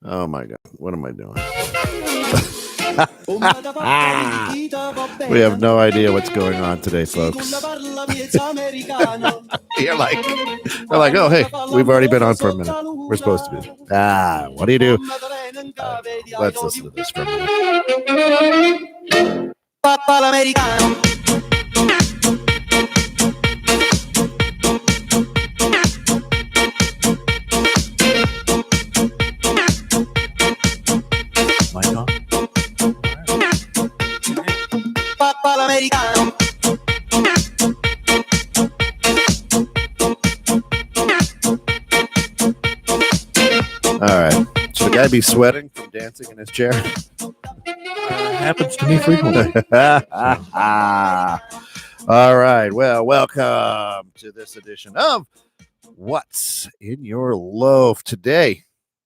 Oh my God. What am I doing? We have no idea what's going on today, folks. You're like, they're like, oh, hey, we've already been on for a minute. We're supposed to be. What do you do? Let's listen to this for a minute. Mic on? All right. Should a guy be sweating from dancing in his chair? Happens to me frequently. All right. Well, welcome to this edition of What's in Your Loaf today.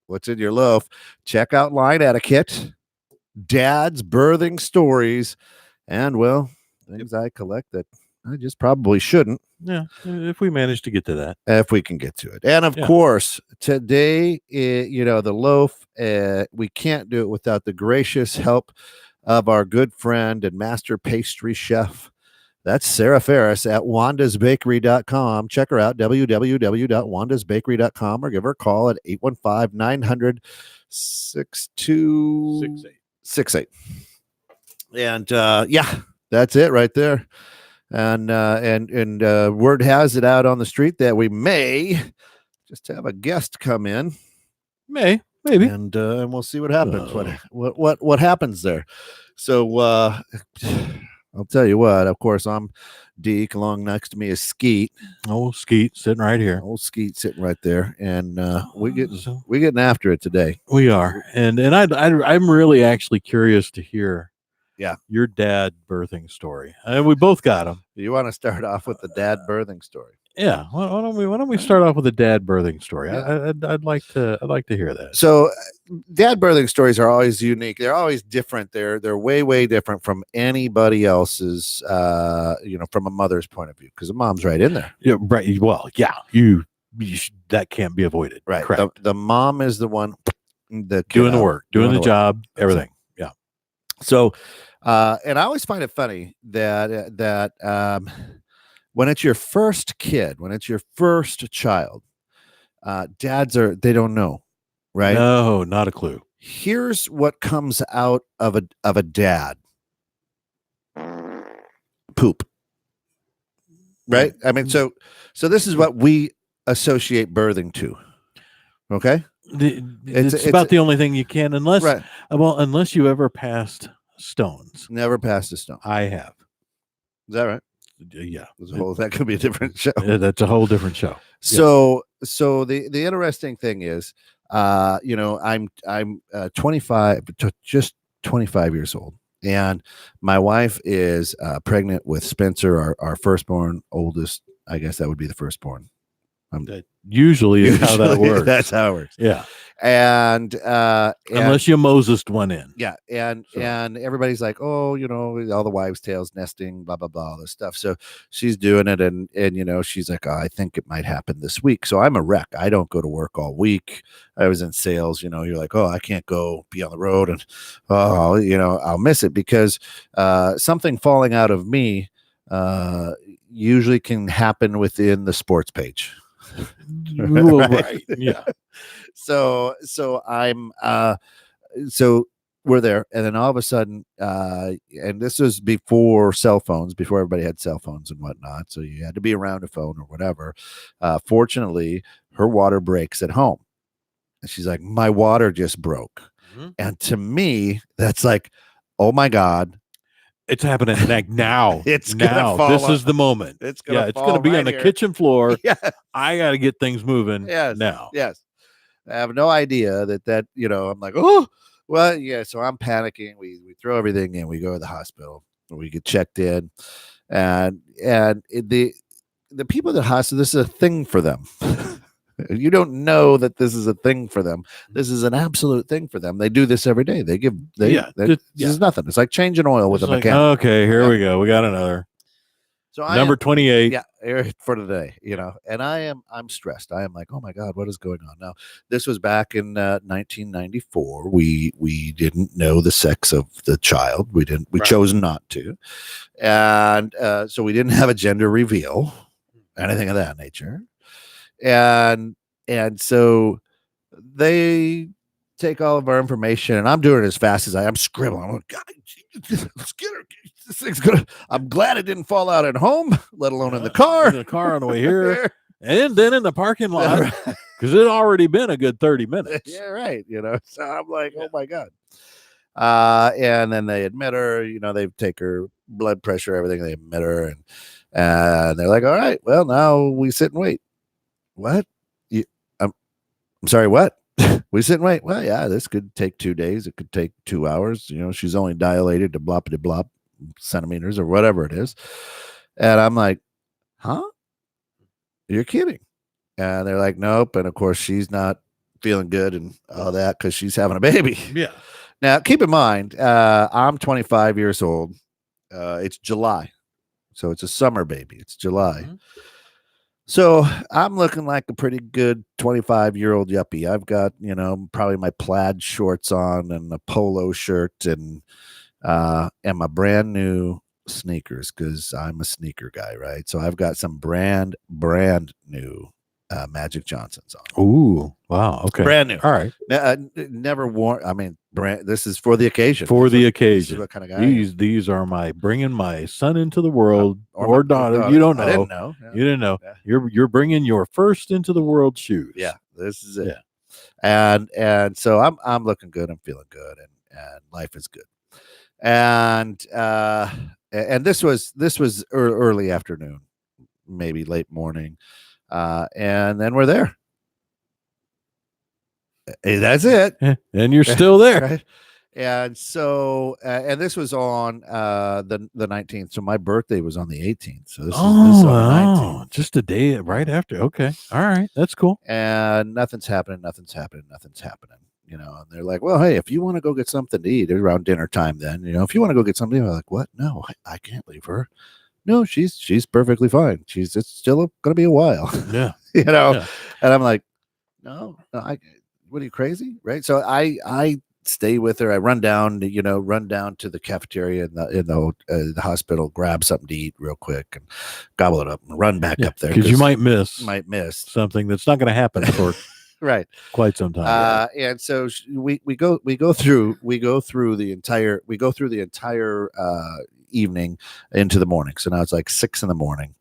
What's in your loaf? Check out Line Etiquette, Dad's birthing stories, and, well, things I collect that I just probably shouldn't. Yeah, if we manage to get to that. If we can get to it. And, of course, today, the loaf, we can't do it without the gracious help of our good friend and master pastry chef. That's Sarah Ferris at wandasbakery.com. Check her out, www.wandasbakery.com, or give her a call at 815-900-6268. And that's it right there. And word has it out on the street that we may just have a guest come in. Maybe. And we'll see what happens. What happens there? So I'll tell you what. Of course, I'm Deke. Along next to me is Skeet. Old Skeet sitting right here. Old Skeet sitting right there, and we're getting after it today. We are, and I'm really actually curious to hear. Yeah, your dad birthing story. We both got them. You want to start off with the dad birthing story? Yeah. Why don't we start off with a dad birthing story? Yeah. I'd like to hear that. So, dad birthing stories are always unique. They're always different. They're way different from anybody else's. From a mother's point of view, because the mom's right in there. Yeah. Right. Well, yeah. That can't be avoided. Right. The mom is the one doing the work, doing the job, everything. Yeah. So, and I always find it funny that when it's your first kid, when it's your first child, dads they don't know, right? No, not a clue. Here's what comes out of a dad: poop. Right? I mean, so this is what we associate birthing to. Okay, it's about the only thing you can, unless you ever passed stones. Never passed a stone. I have. Is that right? Yeah, that could be a different show. Yeah, that's a whole different show. So the interesting thing is, I'm 25, just 25 years old, and my wife is pregnant with Spencer, our firstborn, oldest. I guess that would be the firstborn. Usually is how that works. That's how it works. Yeah. And unless you Mosesed one in. Yeah. And everybody's like, oh, all the wives' tales, nesting, blah, blah, blah, all this stuff. So she's doing it. And she's like, oh, I think it might happen this week. So I'm a wreck. I don't go to work all week. I was in sales. You're like, oh, I can't go be on the road. And, I'll miss it because something falling out of me usually can happen within the sports page. Right. Yeah. So I'm so we're there, and then all of a sudden, and this was before cell phones, before everybody had cell phones and whatnot, so you had to be around a phone or whatever. Fortunately, her water breaks at home, and she's like, my water just broke. Mm-hmm. And to me, that's like, oh my God, it's happening now. It's now. This is the moment. It's going to be on the kitchen floor. Yeah. I got to get things moving. Now. Yes. I have no idea that I'm like, oh, well, yeah. So I'm panicking. We throw everything in. We go to the hospital. We get checked in, and the people at the hospital, this is a thing for them. You don't know that this is a thing for them. This is an absolute thing for them. They do this every day. This is nothing. It's like changing oil with a mechanic. Okay, here we go. We got another. So number 28. Yeah, for today, and I'm stressed. I am like, oh my God, what is going on now? This was back in 1994. We didn't know the sex of the child. We chose not to, and so we didn't have a gender reveal, anything of that nature, and so they take all of our information, and I'm doing it as fast as I'm scribbling. I'm like, God, let's get her. This thing's gonna. I'm glad it didn't fall out at home, let alone in the car. In the car on the way here, and then in the parking lot, because it had already been a good 30 minutes. Yeah, right. So I'm like, oh my God. And then they admit her. They take her blood pressure, everything. They admit her, and they're like, all right, well, now we sit and wait. What? I'm sorry. What? We sit and wait. Well, yeah, this could take 2 days. It could take 2 hours. She's only dilated to bloppity blop centimeters or whatever it is. And I'm like, huh? You're kidding. And they're like, nope. And of course, she's not feeling good and all that because she's having a baby. Yeah. Now, keep in mind, I'm 25 years old. It's July. So it's a summer baby. It's July. Mm-hmm. So I'm looking like a pretty good 25-year-old yuppie. I've got, probably my plaid shorts on and a polo shirt and my brand new sneakers because I'm a sneaker guy, right? So I've got some brand new Magic Johnsons on. Ooh, wow. Okay. Brand new. All right. Never worn. I mean, this is for the occasion. This is what kind of guy these are my bringing my son into the world or daughter. You don't know. I didn't know. Yeah. You didn't know. Yeah. You're bringing your first into the world shoes. Yeah, this is it. Yeah. And so I'm looking good. I'm feeling good, and life is good. And this was early afternoon, maybe late morning, and then we're there. That's it. And you're still there. Right? And so, and this was on the 19th. So my birthday was on the 18th. So this is on the 19th. Just a day right after. Okay. All right. That's cool. And nothing's happening. And they're like, well, hey, if you want to go get something to eat around dinner time, then, if you want to go get something, I'm like, what? No, I can't leave her. No, she's perfectly fine. It's still going to be a while. Yeah. And I'm like, no, what are you, crazy? Right. So I stay with her. I run down to the cafeteria in the hospital, grab something to eat real quick and gobble it up and run back up there. Because you might miss something that's not going to happen for right. quite some time. And so we go through the entire evening into the morning. So now it's like 6 a.m.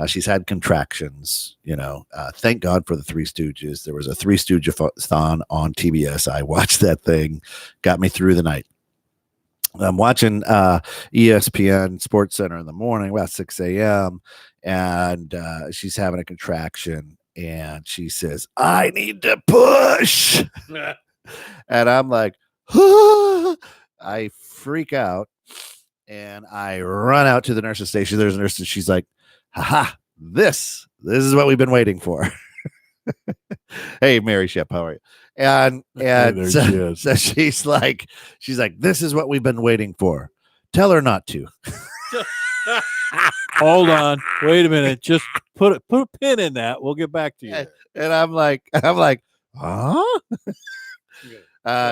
She's had contractions, thank God for the Three Stooges. There was a Three Stooge-a-thon on TBS. I watched that thing, got me through the night. I'm watching ESPN Sports Center in the morning about 6 a.m. and she's having a contraction and she says, I need to push. And I'm like, I freak out. And I run out to the nurse's station. There's a nurse, and she's like, haha, this is what we've been waiting for. Hey, Mary Shep, how are you? And so she's like, this is what we've been waiting for. Tell her not to. Hold on. Wait a minute. Just put a pin in that. We'll get back to you. And I'm like, huh?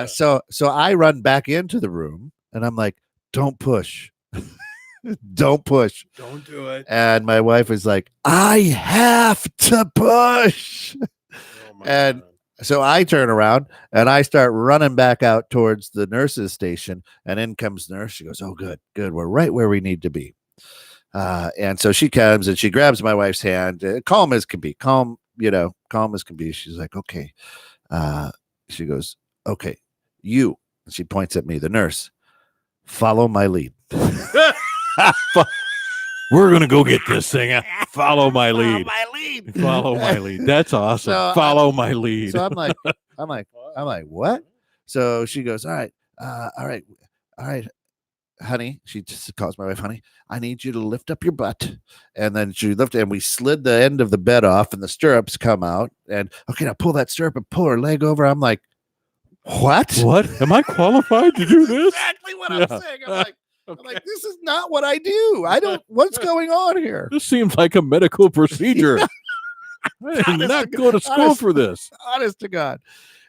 So I run back into the room and I'm like, don't push. Don't push. Don't do it. And my wife is like, I have to push. And so I turn around and I start running back out towards the nurse's station. And in comes nurse. She goes, oh, good. We're right where we need to be. And so she comes and she grabs my wife's hand, calm as can be. Calm as can be. She's like, okay. She goes, okay, you. And she points at me, the nurse. Follow my lead. We're gonna go get this thing. Follow my lead. Follow my lead. That's awesome. So follow my lead. So I'm like, what? So she goes, all right, honey. She just calls my wife, honey. I need you to lift up your butt. And then she lifted, and we slid the end of the bed off, and the stirrups come out. And okay, now pull that stirrup and pull her leg over. I'm like, what? Am I qualified to do this? Exactly what I'm saying. I'm like, I'm like, this is not what I do. I don't. What's going on here? This seems like a medical procedure. I did not go to school for this. Honest to God.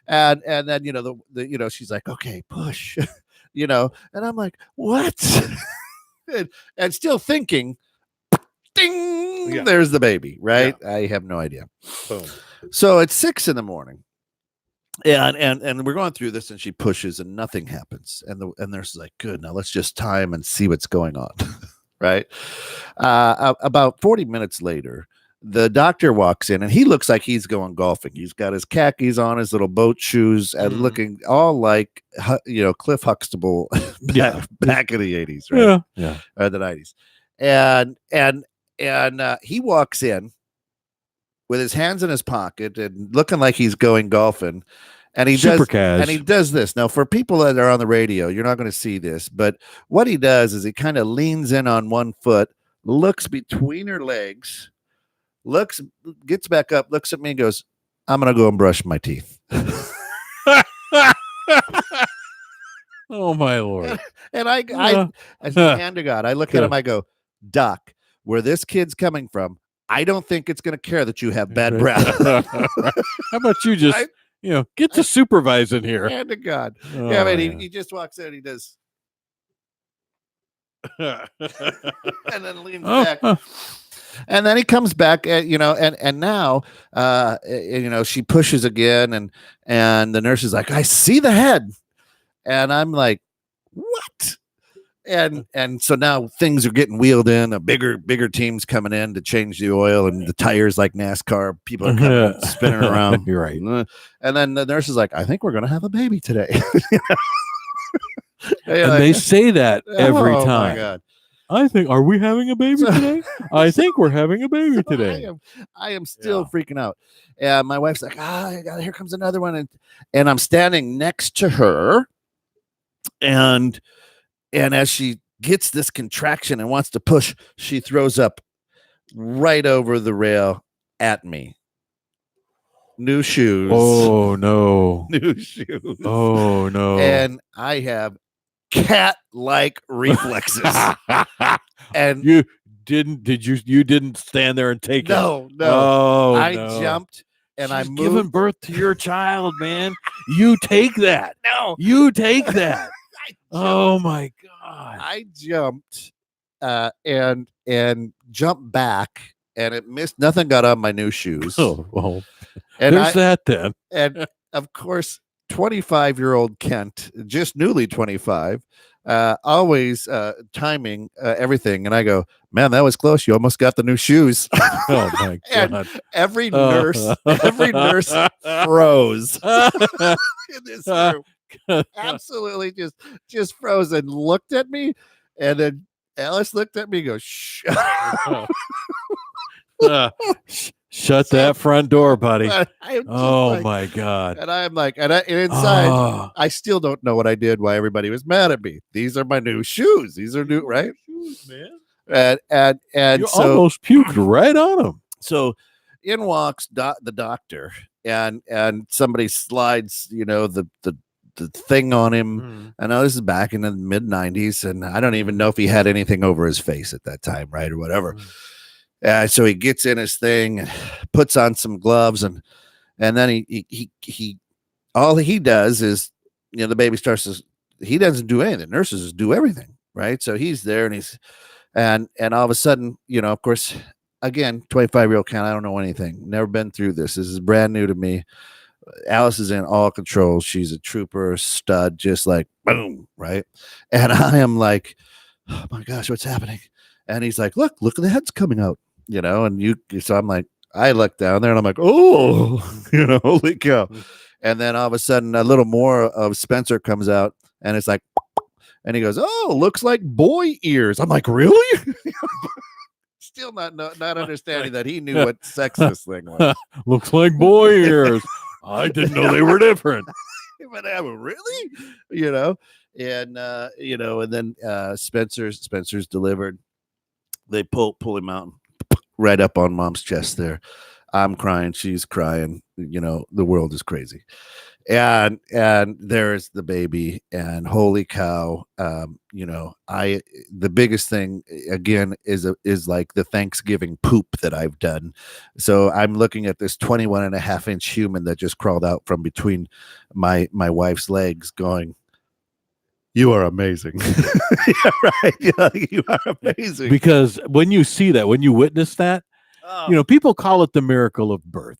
And then the she's like, okay, push, and I'm like, what? and still thinking, ding, there's the baby, right? Yeah. I have no idea. Boom. So it's 6 a.m. and we're going through this, and she pushes, and nothing happens. And the nurse is like, good, now let's just time and see what's going on, right? About 40 minutes later, the doctor walks in, and he looks like he's going golfing. He's got his khakis on, his little boat shoes, and looking all like Cliff Huxtable back in the 80s, right? Yeah, or the 90s. And he walks in with his hands in his pocket and looking like he's going golfing. And he does this. Now, for people that are on the radio, you're not going to see this, but what he does is he kind of leans in on one foot, looks between her legs, gets back up, looks at me, and goes, I'm going to go and brush my teeth. Oh, my Lord. And I as a hand to God, I look at him, I go, Doc, where this kid's coming from, I don't think it's going to care that you have bad breath. How about you just, get the supervisor in here? Hand to God. Oh, yeah, I mean, he just walks in, he does. And then leans back. And then he comes back, and now, she pushes again, and the nurse is like, I see the head. And I'm like, what? And so now things are getting wheeled in. A bigger team's coming in to change the oil and the tires, like NASCAR. People are coming in, spinning around. You're right. And then the nurse is like, I think we're going to have a baby today. And they say that every time. Oh my God. Are we having a baby today? I think we're having a baby today. I am still freaking out. And my wife's like, here comes another one. And I'm standing next to her. And as she gets this contraction and wants to push, she throws up right over the rail at me. New shoes. Oh, no. New shoes. Oh, no. And I have cat-like reflexes. And you didn't stand there and take it? No. Oh, I jumped and I moved. Giving birth to your child, man. You take that. No. You take that. Oh my God. I jumped and jumped back, and it missed. Nothing got on my new shoes. Oh, well, and there's that then. And of course, 25-year-old Kent, just newly 25, always timing everything. And I go, man, that was close. You almost got the new shoes. Oh my God. And every nurse froze in this room. Absolutely just froze and looked at me. And then Alice looked at me and goes, shh. Shut that front door, buddy. Oh my God. And I'm like, and inside, I still don't know what I did, why everybody was mad at me. These are my new shoes. These are new, right? Shoes, man. And you so almost puked right on them. So in walks the doctor, and somebody slides, the thing on him. I know this is back in the mid 90s, and I don't even know if he had anything over his face at that time, right, or whatever. So he gets in his thing, and puts on some gloves, and then he all he does is, the baby starts to. He doesn't do anything. Nurses do everything, right? So he's there, and all of a sudden, of course, again, 25-year-old Ken, I don't know anything, never been through this. This is brand new to me. Alice is in all control. She's a trooper, stud, just like boom, right? And I am like, oh my gosh, what's happening? And he's like, look at the head's coming out, so I'm like, I look down there and I'm like, oh, holy cow. And then all of a sudden a little more of Spencer comes out, and it's like, and he goes, oh, looks like boy ears. I'm like, really? Still not understanding that he knew what sex this thing was. Looks like boy ears. I didn't know they were different. But really? And and then Spencer's delivered. They pull him out right up on mom's chest there. I'm crying, she's crying, the world is crazy. and there's the baby, and holy cow, the biggest thing again is like the Thanksgiving poop that I've done. So I'm looking at this 21.5 inch human that just crawled out from between my wife's legs, going, you are amazing. Yeah, right. Yeah, you are amazing. Because when you see that, when you witness that, people call it the miracle of birth.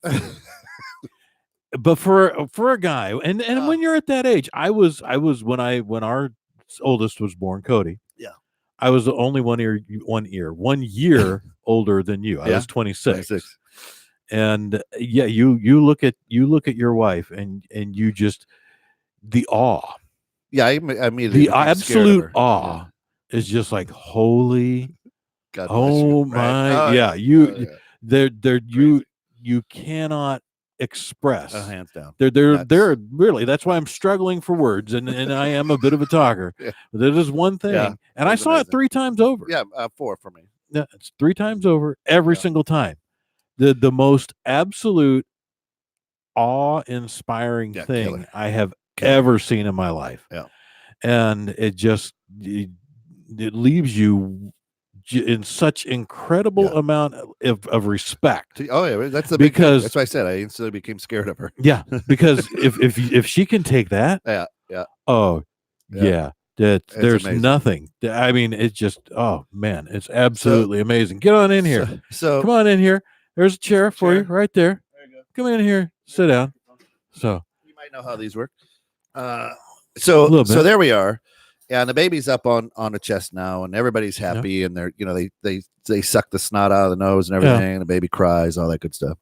But for a guy, and when you're at that age, I was when our oldest was born, Cody. Yeah, I was only 1 year older than you. I was 26. And you look at your wife, and you just, the awe. Yeah, I mean the absolute awe is just like, holy. God bless you, my, you cannot express, hands down. They're really, that's why I'm struggling for words, and I am a bit of a talker. Yeah. But that is one thing, and I saw it 3 times over. Yeah, 4 for me. Yeah, it's 3 times over every single time. The most absolute awe-inspiring thing I have ever seen in my life. Yeah, and it leaves you in such incredible amount of respect. Oh yeah, that's the big thing. That's why I said I instantly became scared of her. Yeah, because if she can take that, there's amazing. Nothing. I mean, it's just, oh man, it's absolutely amazing. Get on in here. So come on in here. There's a chair for you right there. There you go. Come in here. Sit down. So you might know how these work. So there we are. Yeah, and the baby's up on the chest now, and everybody's happy, and they're, they suck the snot out of the nose and everything, and the baby cries, all that good stuff.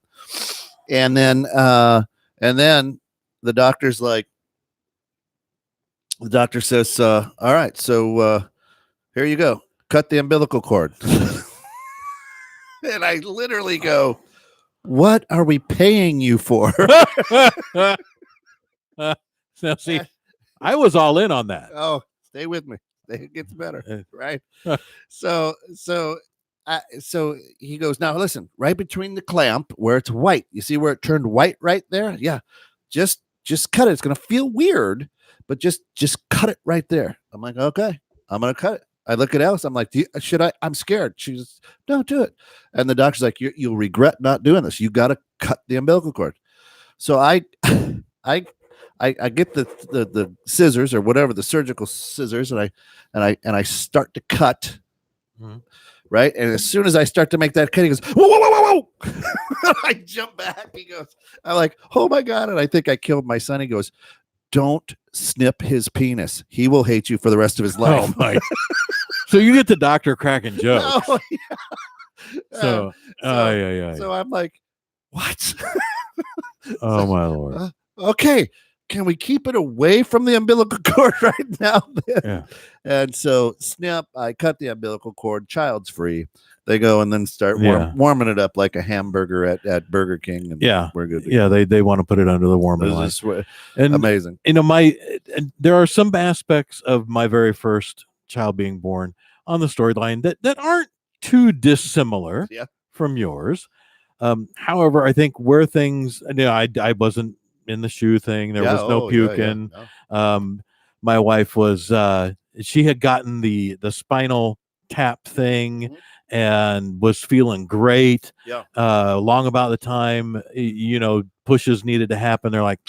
And then the doctor's like, the doctor says, all right, so here you go, cut the umbilical cord. And I literally go, what are we paying you for? Now see, I was all in on that. Oh, stay with me. It gets better, right? So he goes, now listen, right between the clamp where it's white, you see where it turned white right there? Yeah, just cut it. It's gonna feel weird, but just cut it right there. I'm like, okay, I'm gonna cut it. I look at Alice. I'm like, should I? I'm scared. She's, no, do it. And the doctor's like, you'll regret not doing this. You got to cut the umbilical cord. So I get the scissors or whatever, the surgical scissors, and I start to cut. Mm-hmm. Right. And as soon as I start to make that cut, he goes, whoa, whoa, whoa, whoa, whoa. I jump back. He goes, I'm like, oh my God. And I think I killed my son. He goes, don't snip his penis. He will hate you for the rest of his life. Oh my. So you get the doctor cracking jokes. Oh, yeah. So I'm like, what? Oh my Lord. Okay. Can we keep it away from the umbilical cord right now? Yeah. And so snap, I cut the umbilical cord, child's free. They go and then start warming it up like a hamburger at Burger King. And we're good. They want to put it under the warming line. And amazing. There are some aspects of my very first child being born on the storyline that aren't too dissimilar from yours. However, I think where things, I wasn't in the shoe thing. There was no puking. No. My wife was, she had gotten the spinal tap thing and was feeling great. Long about the time, pushes needed to happen. They're like,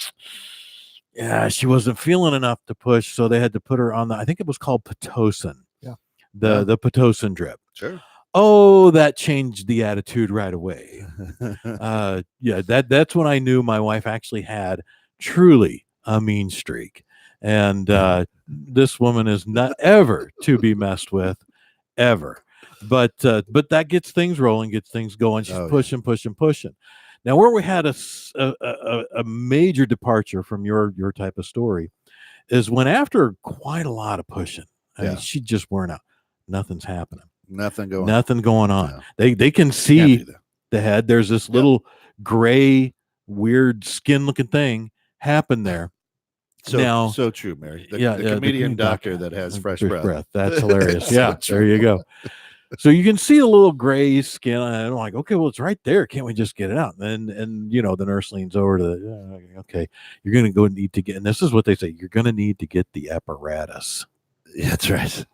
she wasn't feeling enough to push. So they had to put her on I think it was called Pitocin. The Pitocin drip. Sure. Oh, that changed the attitude right away. That's when I knew my wife actually had truly a mean streak. And this woman is not ever to be messed with, ever. But that gets things rolling, gets things going. She's pushing. Now, where we had a major departure from your type of story is when, after quite a lot of pushing, I mean, she just worn out. Nothing's happening. Nothing going on. No. They can see the head. There's this little gray, weird skin looking thing happen there. So true, Mary. The comedian doctor that has fresh breath. That's hilarious. There you go. So you can see the little gray skin, and I'm like, okay, well, it's right there. Can't we just get it out? And the nurse leans over to okay, you're gonna go need to get, and this is what they say, you're gonna need to get the apparatus. Yeah, that's right.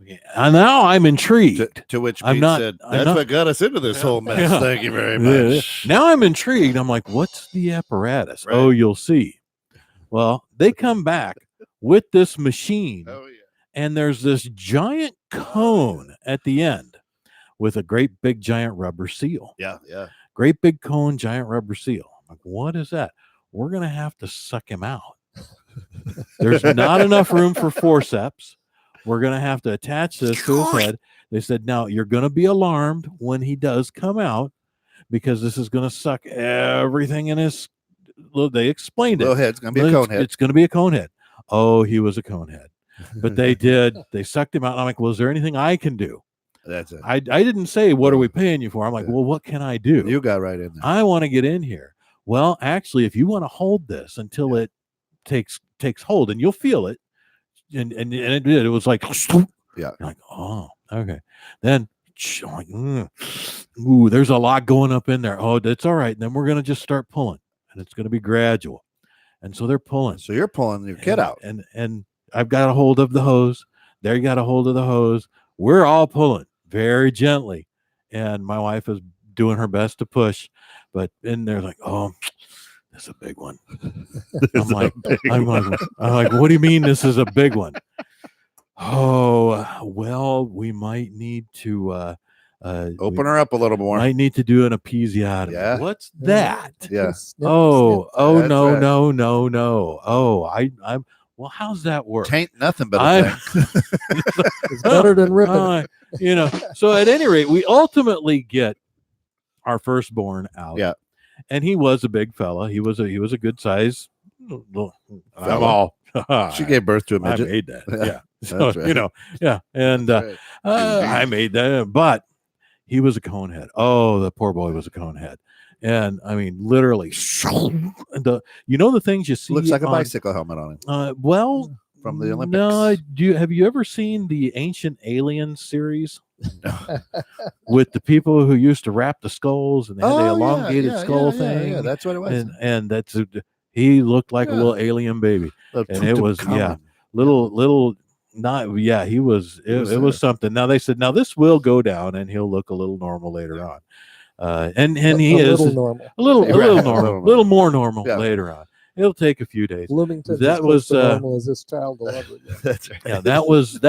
Okay. And now I'm intrigued. To which I'm Pete not, said, I'm "That's not, what got us into this whole mess. Yeah. Thank you very much." Now I'm intrigued. I'm like, what's the apparatus? Right. Oh, you'll see. Well, they come back with this machine, Oh yeah. and there's this giant cone at the end with a great big giant rubber seal. Yeah, yeah. Great big cone, giant rubber seal. I'm like, what is that? We're gonna have to suck him out. There's not enough room for forceps. We're gonna have to attach this to his head. They said, now you're gonna be alarmed when he does come out, because this is gonna suck everything in his. They explained Little it. head's gonna be a cone head. It's gonna be a cone head. Oh, he was a cone head. But they sucked him out. And I'm like, well, is there anything I can do? That's it. I didn't say, what are we paying you for? I'm like, well, what can I do? You got right in there. I want to get in here. Well, actually, if you want to hold this until it takes hold, and you'll feel it, and it did. It was like, yeah. Like, oh, okay. Then I'm like, ooh, there's a lot going up in there. Oh, that's all right. And then we're gonna just start pulling, and it's gonna be gradual. And so they're pulling. So you're pulling your kid out, and I've got a hold of the hose. They got a hold of the hose. We're all pulling very gently, and my wife is doing her best to push, but in there, like, oh, this is a big one. I'm like, what do you mean this is a big one? Oh, well, we might need to open her up a little more. Might need to do an episiotomy. Yeah. What's that? Yeah. Snip. No. Right. No. Oh, I'm. Well, how's that work? Tain't nothing but a thing. It's better than ripping it. So at any rate, we ultimately get our firstborn out. Yeah. And he was a big fella. He was a good size. I'm all. She gave birth to a midget. I made that. Yeah. So, right. Yeah. And right. I made that, but he was a cone head. Oh, the poor boy was a cone head. And I mean, literally, the things you see. Looks like a bicycle helmet on him. Well, from the Olympics. No, have you ever seen the Ancient Aliens series? No. With the people who used to wrap the skulls and they had the elongated skull thing. Yeah, that's what it was. And that's he looked like a little alien baby, and it was little. Not he was. It was something. Now they said, now this will go down and he'll look a little normal later on. And he is a little more normal later on. It'll take a few days. Bloomington that was normal as this child will ever get. That's right. Yeah, that was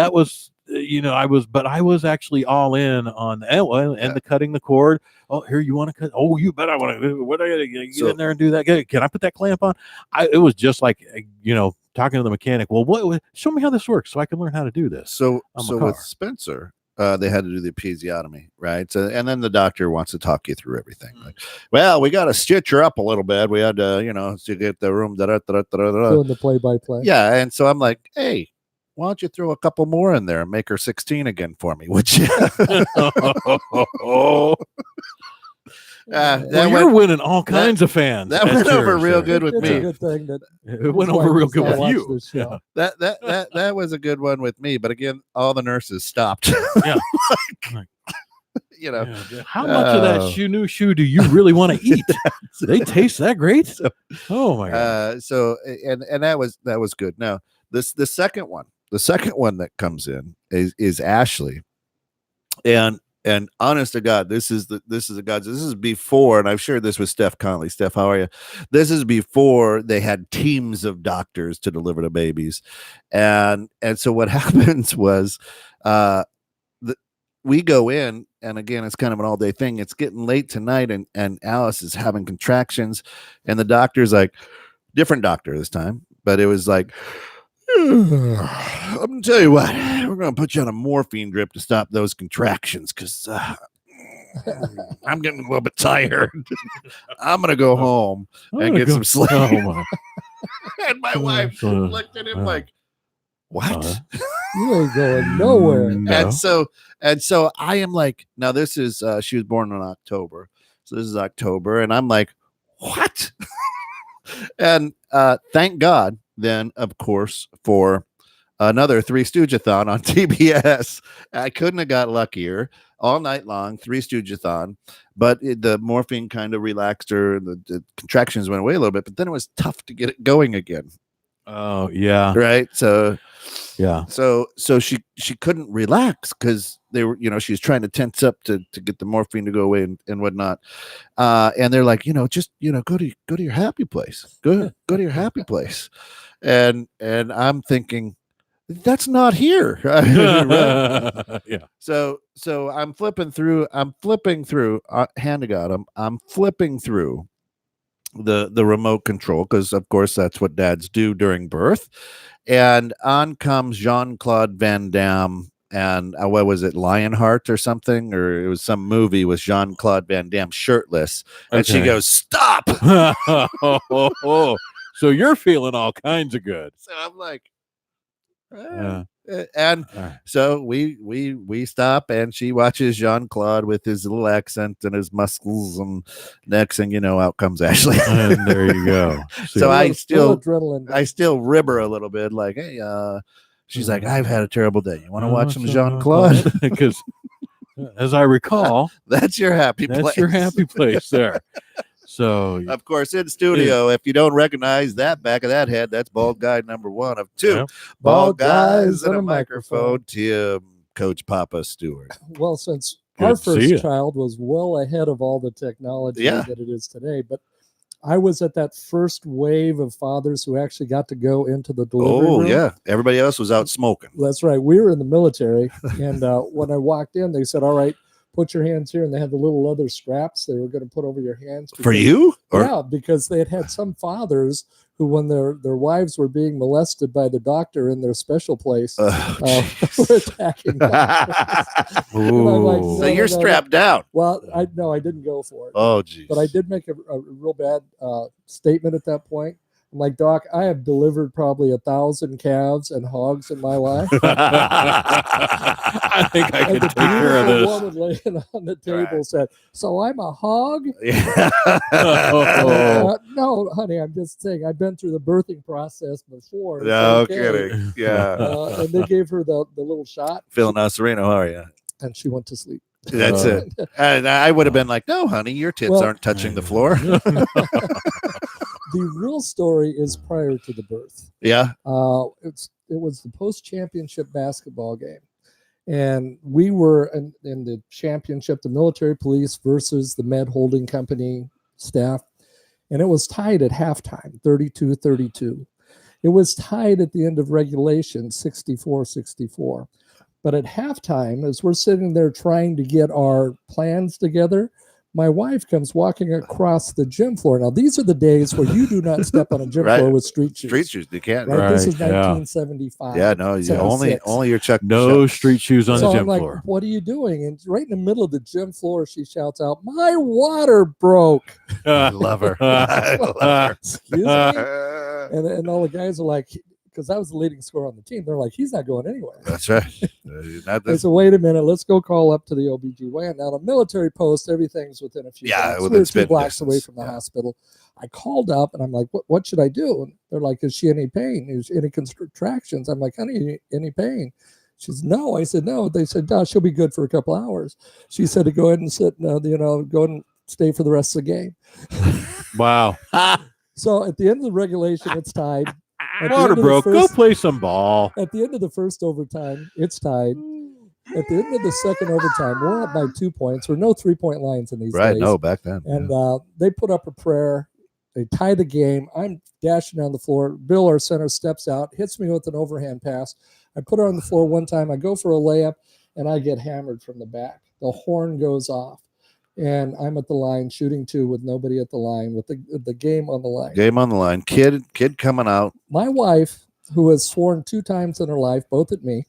I was actually all in on the cutting the cord. Oh, here, you want to cut? Oh, you bet I want to. What I gotta get in there and do that? Can I put that clamp on? It was just like talking to the mechanic. Well, show me how this works so I can learn how to do this. So with Spencer, they had to do the episiotomy, right? So, and then the doctor wants to talk you through everything. Like, well, we got to stitch her up a little bit. We had to, to get the room. Doing the play-by-play. Yeah, and so I'm like, hey, why don't you throw a couple more in there and make her 16 again for me? Would you? You're winning all kinds of fans. That went over real good with me. A good thing that it went over real good with you. That was a good one with me. But again, all the nurses stopped. Yeah. How much of that new shoe do you really want to eat? They taste that great. Oh my god. And that was good. Now the second one that comes in is Ashley, and honest to God, this is before, and I've shared this with Steph Conley. Steph, how are you? This is before they had teams of doctors to deliver the babies, and so what happens was, we go in, and again, it's kind of an all day thing. It's getting late tonight, and Alice is having contractions, and the doctor's like, different doctor this time, but it was like, I'm gonna tell you what, we're gonna put you on a morphine drip to stop those contractions because I'm getting a little bit tired. I'm gonna go home and get some sleep. And my wife looked at him like, what? You ain't going nowhere. No. And so I am like, now this is she was born in October, so this is October, and I'm like, what? And thank God then, of course, for another Three Stooge-a-thon on TBS. I couldn't have got luckier. All night long, Three Stooge-a-thon, but the morphine kind of relaxed her. The contractions went away a little bit, but then it was tough to get it going again. Oh yeah, right. So yeah. So she couldn't relax because they were, she was trying to tense up to get the morphine to go away and whatnot. And they're like, just go to your happy place. Go to your happy place. And I'm thinking, that's not here. Right? Yeah. So I'm flipping through, hand to God, I'm flipping through the remote control, because of course that's what dads do during birth, and on comes Jean-Claude Van Damme, and what was it, Lionheart or something, or it was some movie with Jean-Claude Van Damme shirtless, and she goes, "Stop!" So you're feeling all kinds of good. So I'm like, and so we stop, and she watches Jean-Claude with his little accent and his muscles, and next thing you know, out comes Ashley. And there you go. So I still adrenaline. rib her a little bit, like, hey, she's like, I've had a terrible day. You want to watch some Jean-Claude? Because as I recall, that's your happy place. That's your happy place there. So, of course, in studio, if you don't recognize that back of that head, that's bald guy number 1 of 2. Yeah. Bald guys and a microphone. Tim, Coach Papa Stewart. Well, since Good our to see first you. child was well ahead of all the technology Yeah. that it is today, but I was at that first wave of fathers who actually got to go into the delivery room. Yeah. Everybody else was out smoking. That's right. We were in the military, and when I walked in, they said, all right, put your hands here, and they had the little leather straps they were going to put over your hands. For you? Yeah, because they had some fathers who, when their wives were being molested by the doctor in their special place, were attacking doctors. Ooh. No, So you're strapped down. Well, I didn't go for it. Oh, geez. But I did make a real bad statement at that point. I'm like, Doc, I have delivered probably 1,000 calves and hogs in my life. I think I can take care of this. Woman laying on the table said, "So I'm a hog?" Yeah. No, honey, I'm just saying I've been through the birthing process before. No kidding. Yeah. And they gave her the little shot. Phil Nasarino, how are you? And she went to sleep. That's it. And I would have been like, no, honey, your tits aren't touching the floor. The real story is prior to the birth. Yeah. It was the post-championship basketball game. And we were in the championship, the military police versus the med holding company staff. And it was tied at halftime, 32-32. It was tied at the end of regulation, 64-64. But at halftime, as we're sitting there trying to get our plans together, my wife comes walking across the gym floor. Now, these are the days where you do not step on a gym floor with street shoes. Street shoes, you can't. Right? This is 1975. Yeah, no, only your Chuck. No street shoes on the gym I'm like, floor. what are you doing? And right in the middle of the gym floor, she shouts out, "My water broke." I love her. I love her. Excuse me? And all the guys are like, because I was the leading scorer on the team, they're like, he's not going anywhere. That's right. I said, wait a minute, let's go call up to the OBGYN. Now, the military post, everything's within a few blocks. Within 2 blocks away from the hospital. I called up, and I'm like, what should I do? And they're like, is she any pain? Is any contractions? I'm like, honey, any pain? She says, no. I said, no. They said, no, she'll be good for a couple hours. She said to go ahead and sit, go and stay for the rest of the game. Wow. So at the end of the regulation, it's tied. Water broke. Go play some ball. At the end of the first overtime, it's tied. At the end of the second overtime, we're up by 2 points. There were no 3-point lines in these days. Right, no, back then. And they put up a prayer. They tie the game. I'm dashing down the floor. Bill, our center, steps out, hits me with an overhand pass. I put her on the floor one time. I go for a layup, and I get hammered from the back. The horn goes off. And I'm at the line shooting 2 with nobody at the line, with the game on the line. Game on the line. Kid coming out. My wife, who has sworn 2 times in her life, both at me.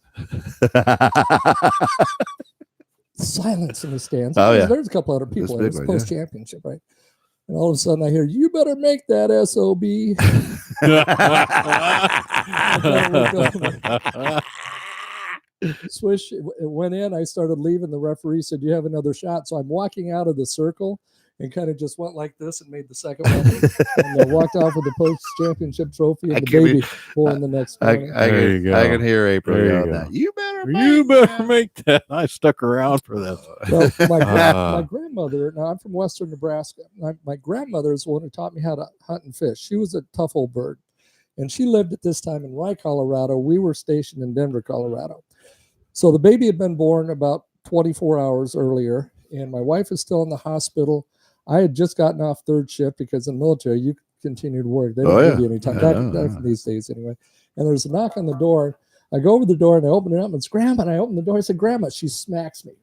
Silence in the stands. Oh, yeah. There's a couple other people. It was post-championship, right? And all of a sudden I hear, you better make that SOB. Swish, it went in. I started leaving. The referee said, "Do you have another shot?" So I'm walking out of the circle, and kind of just went like this and made the second one, and walked off with the post-championship trophy and the baby born the next morning. I can hear April yelling that. You better make that. I stuck around for this. Well, my grandmother, now I'm from Western Nebraska. My grandmother is the one who taught me how to hunt and fish. She was a tough old bird. And she lived at this time in Rye, Colorado. We were stationed in Denver, Colorado. So the baby had been born about 24 hours earlier, and my wife is still in the hospital. I had just gotten off third shift because in the military, you continue to work. They don't give you any time. Back these days anyway. And there's a knock on the door. I go over the door and I open it up, and it's Grandma. And I open the door. I said, Grandma. She smacks me.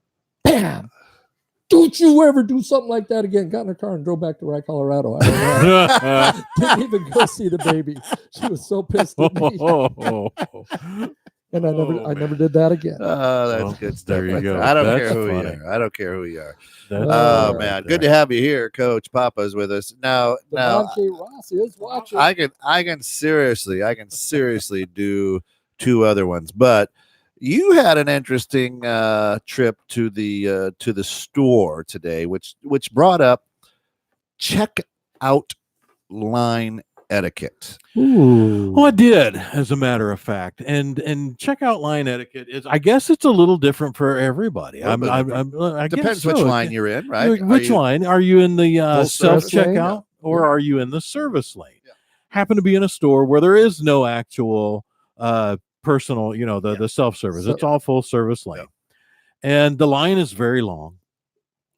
Bam! Don't you ever do something like that again. Got in her car and drove back to Rye, Colorado. Didn't even go see the baby. She was so pissed at me. And I never did that again. Oh, that's good stuff. There you go. I don't That's care who funny. you are. I don't care who you are. That's Man, good to have you here, Coach. Papa's with us now. Devontae Ross is watching. I can seriously do two other ones, but you had an interesting trip to the store today, which brought up check out line etiquette. Ooh. Well, I did, as a matter of fact, and checkout line etiquette is, I guess, it's a little different for everybody. I Depends guess which so. line you're in, right? Which line are you in, the self checkout, lane? or are you in the service lane? Yeah. Happen to be in a store where there is no actual personal, the self service. It's all full service lane, and the line is very long.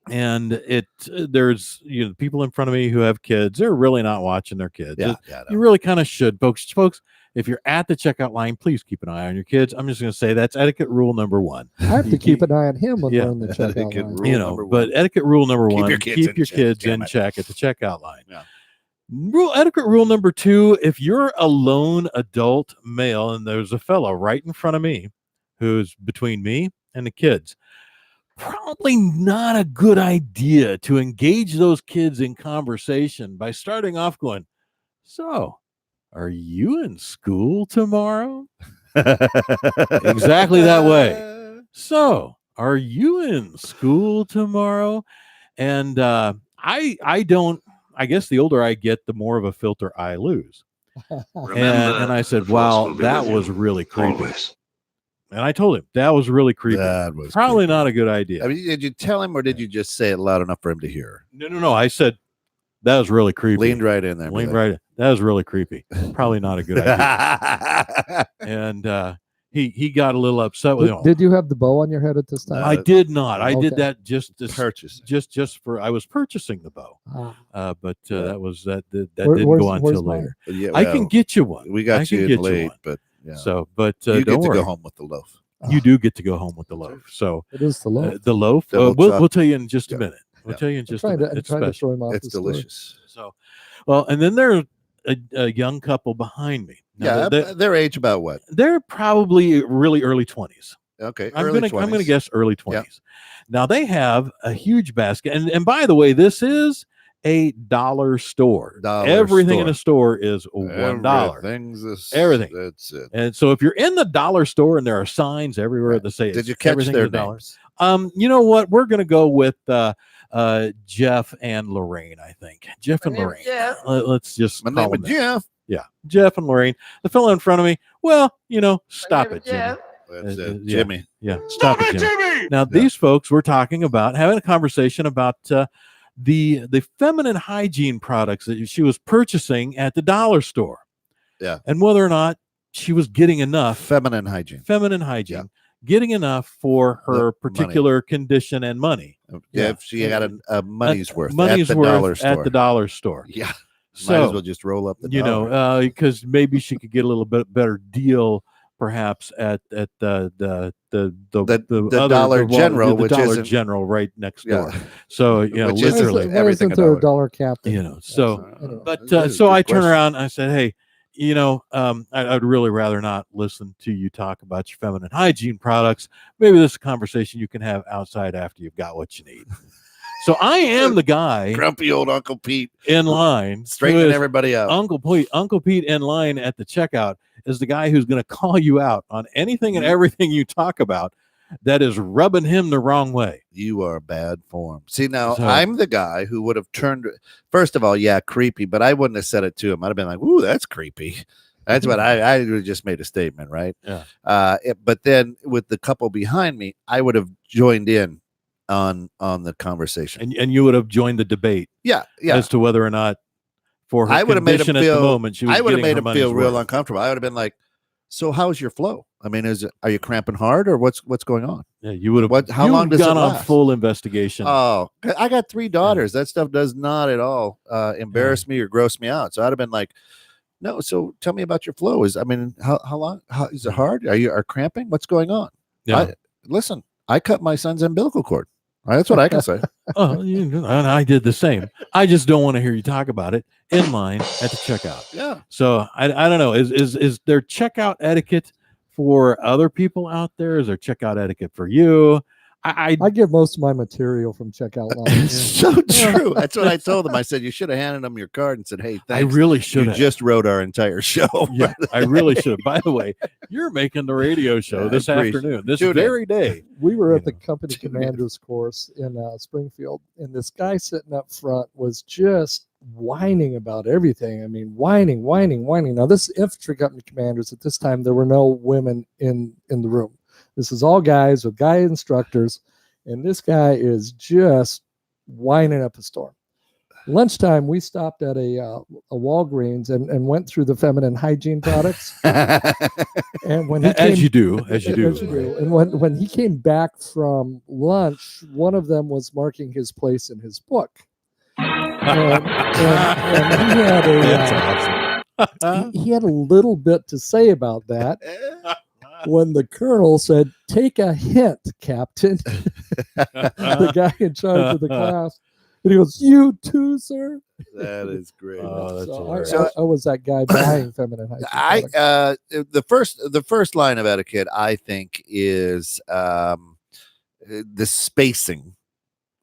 And there's people in front of me who have kids. They're really not watching their kids. You really kind of should, folks. If you're at the checkout line, please keep an eye on your kids. I'm just going to say that's etiquette rule number one. I have to keep an eye on him when we're in the checkout line. But etiquette rule number one: keep your kids in check at the checkout line. Yeah. Etiquette rule number two: if you're a lone adult male and there's a fellow right in front of me who's between me and the kids, probably not a good idea to engage those kids in conversation by starting off going, so are you in school tomorrow? Exactly that way. So are you in school tomorrow? And I guess the older I get, the more of a filter I lose. And I said, wow, that was really creepy. And I told him that was really creepy. That was probably not a good idea. I mean, did you tell him, or did you just say it loud enough for him to hear? No. I said that was really creepy. Leaned right in there. Right in. That was really creepy. Probably not a good idea. And he got a little upset with me. Did you have the bow on your head at this time? I did not. I did that just purchase. Just for I was purchasing the bow. But that didn't go on until later. Yeah, I can get you one. We got you in late, but. Yeah. So, but you don't get worry. to go home with the loaf. You do get to go home with the loaf. So it is the loaf. The loaf. We'll tell you in just a minute. We'll tell you in just a minute. It's special. It's delicious. So, well, and then there's a young couple behind me. Now, their age about what? They're probably really early 20s. Okay, I'm gonna guess early 20s. Yeah. Now they have a huge basket, and by the way, this is a dollar store. Everything in the store is $1. Everything. That's it. And so if you're in the dollar store and there are signs everywhere that say, did you catch their names? You know what? We're gonna go with Jeff and Lorraine. I think Jeff and Lorraine. Let's just my name is Jeff. Yeah, Jeff and Lorraine. The fellow in front of me. Well, stop it, Jimmy. That's it. Jimmy. Yeah, stop it, Jimmy. Now these folks were talking about having a conversation about the feminine hygiene products that she was purchasing at the dollar store. Yeah. And whether or not she was getting enough feminine hygiene, getting enough for her particular condition and money. Yeah. If she got a money's worth at the dollar store. Yeah. So, might as well just roll up the dollar. because maybe she could get a little bit better deal perhaps at the Dollar General, which is Dollar General right next door. So which is everything a dollar captain. So I turn around and I said, hey, I'd really rather not listen to you talk about your feminine hygiene products. Maybe this is a conversation you can have outside after you've got what you need. So I am the guy, grumpy old Uncle Pete in line, straightening everybody out. Uncle Pete in line at the checkout is the guy who's going to call you out on anything and everything you talk about, that is rubbing him the wrong way. You are bad form. See, now So- I'm the guy who would have turned. First of all, yeah, creepy, but I wouldn't have said it to him. I'd have been like, "Ooh, that's creepy." That's what I would have just made a statement, right? Yeah. But then with the couple behind me, I would have joined in on the conversation. And you would have joined the debate Yeah. as to whether or not, for her I would have made him condition at the feel. moment, she was I would have getting made her him money's feel real worth. uncomfortable. I would have been like, "So how's your flow? I mean, are you cramping hard or what's going on?" Yeah, you would have. How long does it gone on last? full investigation? Oh, I got 3 daughters. That stuff does not at all embarrass me or gross me out. So I'd have been like, "No, so tell me about your flow. How long? How is it hard? Are cramping? What's going on?" Yeah. Listen, I cut my son's umbilical cord. All right, that's what I can say. Oh, and I did the same. I just don't want to hear you talk about it in line at the checkout. Yeah. So I don't know. Is there checkout etiquette for other people out there? Is there checkout etiquette for you? I get most of my material from checkout lines. It's so true. That's what I told them. I said, you should have handed them your card and said, "Hey, thanks. I really should You have. just wrote our entire show." Yeah, I really should have. By the way, you're making the radio show Yeah, this I appreciate- afternoon, this Tune in. very day. We were at the You know, company commander's course in Springfield, and this guy sitting up front was just whining about everything. I mean, whining. Now, this infantry company commanders at this time, there were no women in the room. This is all guys with guy instructors, and this guy is just whining up a storm. Lunchtime, we stopped at a Walgreens and went through the feminine hygiene products. And when he as came, you do. and when he came back from lunch, one of them was marking his place in his book. And he had That's awesome. he had a little bit to say about that. When the colonel said, "Take a hint, Captain," the guy in charge of the class, and he goes, "You too, sir." That is great. Oh, that's So hilarious. I was that guy buying feminine hygiene products. The first line of etiquette, I think, is the spacing.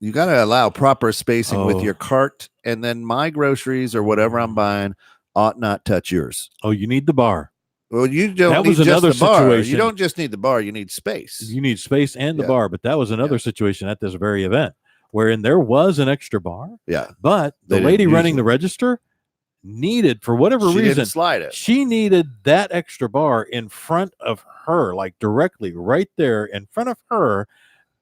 You got to allow proper spacing with your cart, and then my groceries or whatever I'm buying ought not touch yours. Oh, you need the bar. Well, you don't That need was just another the bar. situation. You don't just need the bar. You need space. You need space and the Yeah. bar, but that was another situation at this very event wherein there was an extra bar, Yeah. but They the didn't lady use running it. the register needed, for whatever She reason, didn't slide it. she needed that extra bar in front of her, like directly right there in front of her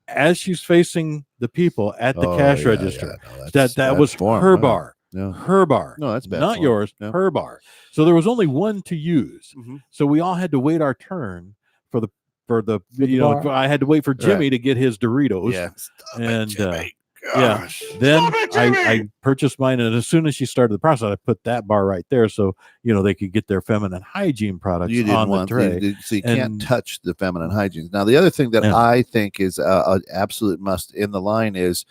as she's facing the people at the cash register. No, That was form, her yeah. bar. Yeah. Her bar. No, that's bad not form. yours. Yeah. Her bar. So there was only one to use. Mhm. So we all had to wait our turn for the the bar. I had to wait for Jimmy to get his Doritos. Yeah. Stop And, it, Jimmy. yeah. Gosh. Then Stop it, Jimmy. I purchased mine, and as soon as she started the process, I put that bar right there so they could get their feminine hygiene products You didn't on the want tray. so you And- can't touch the feminine hygiene. Now, the other thing that Yeah. I think is an absolute must in the line is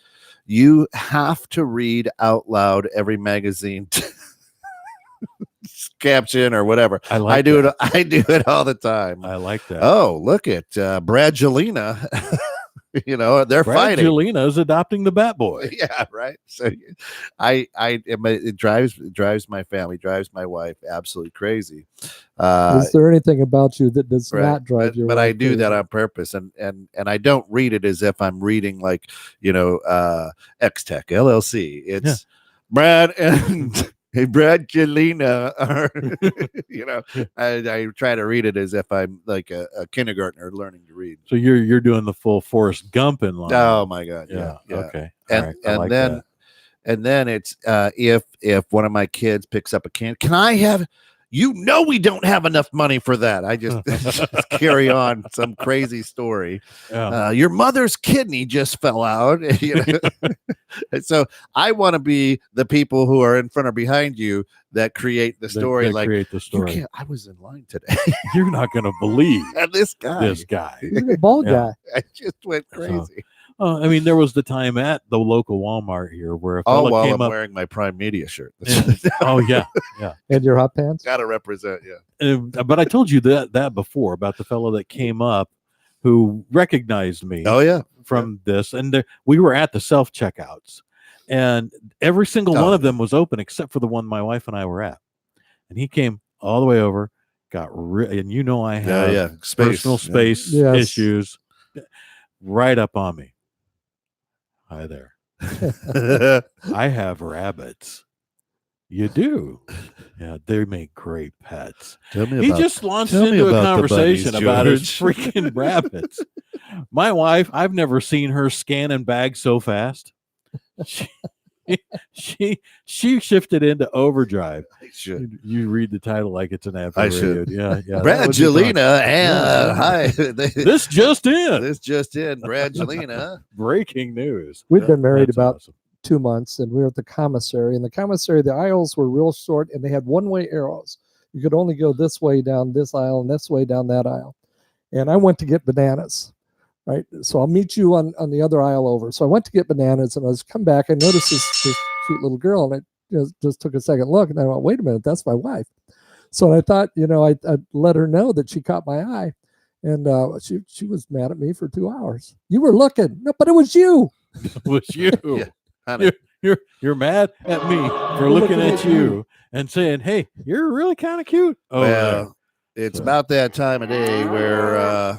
you have to read out loud every magazine caption or whatever. I do it all the time. I like that. Oh, look at Bradgelina. They're fighting. Bradgelina is adopting the Bat Boy. Yeah, right. So it drives my family, drives my wife absolutely crazy. Is there anything about you that does Right. not drive you? But I do that on purpose, and I don't read it as if I'm reading like X-Tech LLC. It's Brad and Brad Jelena, I try to read it as if I'm like a kindergartner learning to read. So you're doing the full Forrest Gump in line. Oh my God. Yeah. Okay. And, All right. I and like then that. and then it's if one of my kids picks up a can I have we don't have enough money for that. I just carry on some crazy story. Yeah. Your mother's kidney just fell out. And so I want to be the people who are in front or behind you that create the story. They like create the you story. can't, I was in line today. You're not going to believe And this guy, this guy. You're a bald Yeah. guy. I just went crazy. I mean, there was the time at the local Walmart here where a Oh, fella while came I'm up. wearing my Prime Media shirt. Oh yeah, And your hot pants. Gotta represent. Yeah. But I told you that before about the fellow that came up who recognized me Oh yeah. from this, and we were at the self checkouts, and every single one of them was open except for the one my wife and I were at, and he came all the way over, and I have Space. personal space Yes. issues. right up on me. Hi there. I have rabbits. You do. Yeah, they make great pets. Tell me He about just launched tell me into a about the conversation bunnies, about his George. freaking rabbits. My wife, I've never seen her scan and bag so fast. She shifted into overdrive. I should. You read the title like it's an ad for I radio. should. Yeah. That would be fun. Brangelina, hi. This just in. This just in, Brangelina. Breaking news. We'd been married That's about awesome. 2 months, and we were at the commissary. And the commissary, the aisles were real short, and they had one-way arrows. You could only go this way down this aisle and this way down that aisle. And I went to get bananas, right? So I'll meet you on the other aisle over. So I went to get bananas, and I was come back. I noticed this cute little girl, and I just took a second look, and I went, wait a minute, that's my wife. So I thought, I'd let her know that she caught my eye. And she was mad at me for 2 hours. You were looking. No, but it was you. It was you. Yeah, honey. You're mad at me for looking at you and saying, "Hey, you're really kind of cute." Oh, Well, it's about that time of day where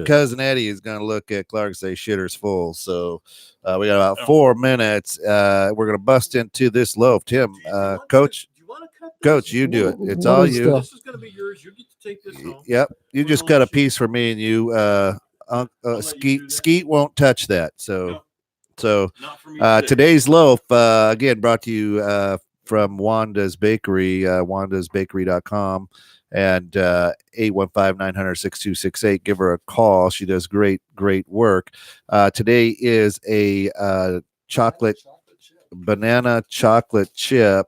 cousin Eddie is going to look at Clark and say shitter's full. So we got about 4 minutes. We're going to bust into this loaf. Tim, Coach, you do it. It's all you. This is going to be yours. You get to take this home. Yep. You just cut a piece for me, and you Skeet won't touch that. So today's loaf again brought to you from Wanda's Bakery, wandasbakery.com, and 815-900-6268. Give her a call. She does great work. Today is a banana chocolate chip,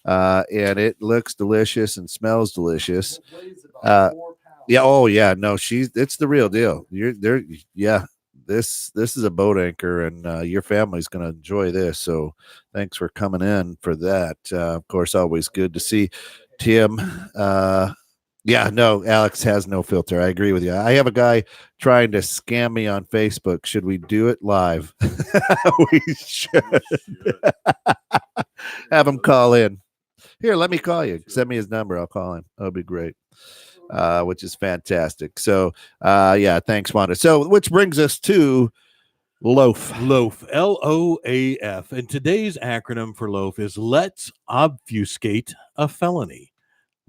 and it looks delicious and smells delicious. Yeah. Oh yeah. No, it's the real deal. You're there. Yeah. This is a boat anchor, and your family's going to enjoy this. So thanks for coming in for that. Of course, always good to see Tim. Yeah, no, Alex has no filter. I agree with you. I have a guy trying to scam me on Facebook. Should we do it live? We should. Have him call in. Here, let me call you. Send me his number. I'll call him. That'll be great. Which is fantastic. So, yeah, thanks, Wanda. So, which brings us to LOAF. LOAF, LOAF. And today's acronym for LOAF is Let's Obfuscate a Felony.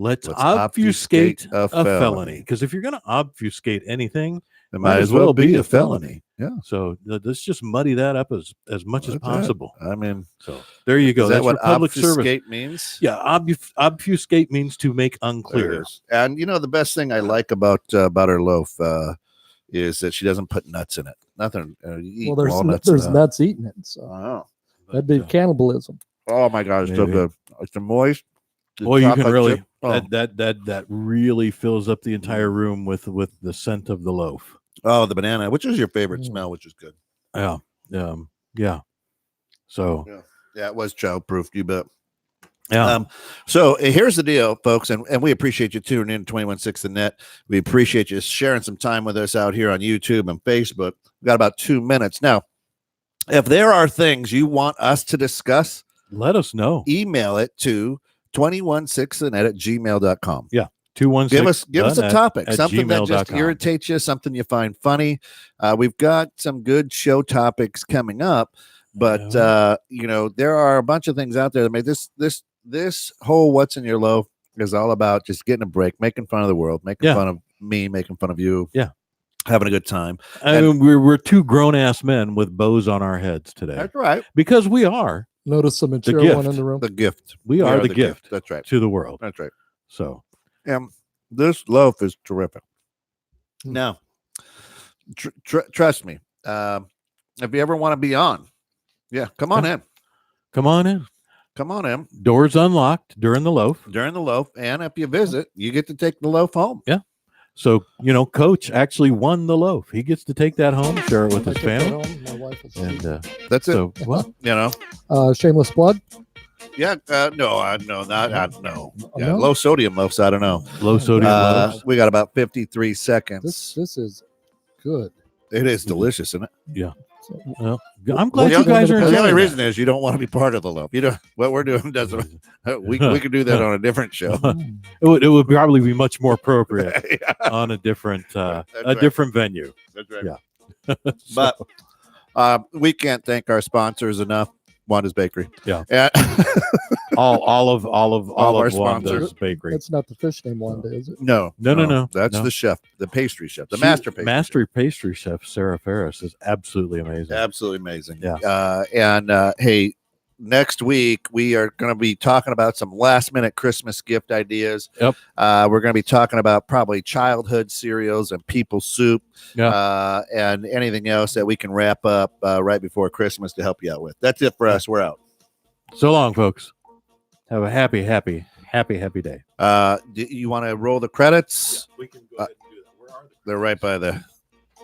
Let's obfuscate a felony. Because if you're going to obfuscate anything, it might as well be a felony. Yeah. So let's just muddy that up as much as possible. I mean, so there you go. Is that what public obfuscate service means? Yeah, obfuscate means to make unclear. And the best thing I like about her loaf is that she doesn't put nuts in it. Nothing. Well, there's nuts eating it, so that'd be cannibalism. Oh my God, it's so good. It's moist. Well, you can really that really fills up the entire room with the scent of the loaf. Oh, the banana, which is your favorite smell, which is good. Yeah. So it was child-proofed, you bet. Yeah. So here's the deal, folks, and we appreciate you tuning in to 216 The Net. We appreciate you sharing some time with us out here on YouTube and Facebook. We've got about 2 minutes. Now, if there are things you want us to discuss, let us know. Email it to 216thenet@gmail.com. Yeah. 216. Give us a topic, something that just irritates you, something you find funny. We've got some good show topics coming up, but there are a bunch of things out there that make this whole What's in Your Loaf is all about just getting a break, making fun of the world, making fun of me, making fun of you. Yeah. Having a good time. I mean, we're two grown-ass men with bows on our heads today. That's right. Because we are. Notice the mature one in the room. The gift. We are the gift. That's right. To the world. That's right. So, this loaf is terrific. Now, trust me. If you ever want to be on, come on in. Come on in. Come on in. Doors unlocked during the loaf. And if you visit, you get to take the loaf home. Yeah. So, Coach actually won the loaf. He gets to take that home, share it with his family. My wife will and that's it. So, well, shameless plug. Yeah, no. Yeah, low sodium loaves. I don't know. Low sodium loaves. We got about 53 seconds. This is good. It is delicious, isn't it? Yeah. Well, I'm glad you guys are enjoying it. The only reason is you don't want to be part of the loaf. What we're doing doesn't. We could do that on a different show. It would probably be much more appropriate on a different different venue. That's right. Yeah. But we can't thank our sponsors enough. Wanda's Bakery. Yeah. And all of our Wanda's sponsors. Bakery. That's not the fish name Wanda, is it? No. That's no. the chef, the pastry chef, the master pastry chef, Sarah Ferris, is absolutely amazing. Absolutely amazing. Yeah. Hey, next week we are going to be talking about some last minute Christmas gift ideas. Yep. We're going to be talking about probably childhood cereals and people soup. Yeah. And anything else that we can wrap up right before Christmas to help you out with. That's it for us. We're out. So long, folks. Have a happy day. Do you want to roll the credits? We can go ahead and do that. Where are they? They're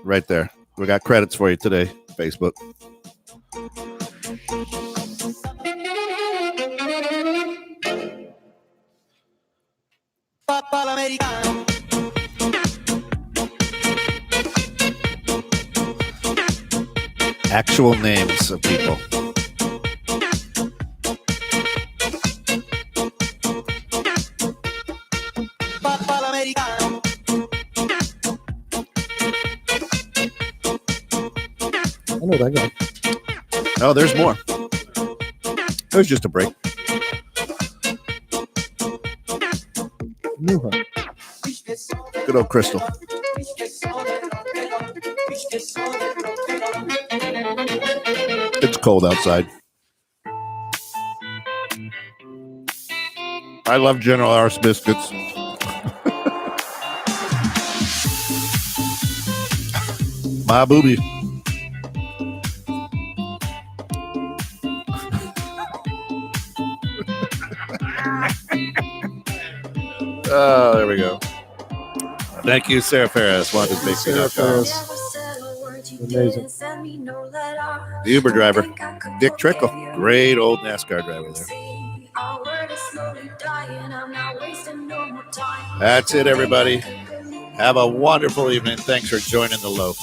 right there. We got credits for you today, Facebook. Actual names of people. I know that guy. Oh, there's more. It was just a break. New one. Good old Crystal. It's cold outside. I love General R's biscuits. My booby. Oh, there we go. Thank you, Sarah Ferris. Sarah Ferris. Amazing. The Uber driver, Dick Trickle. Great old NASCAR driver there. That's it, everybody. Have a wonderful evening. Thanks for joining the loaf.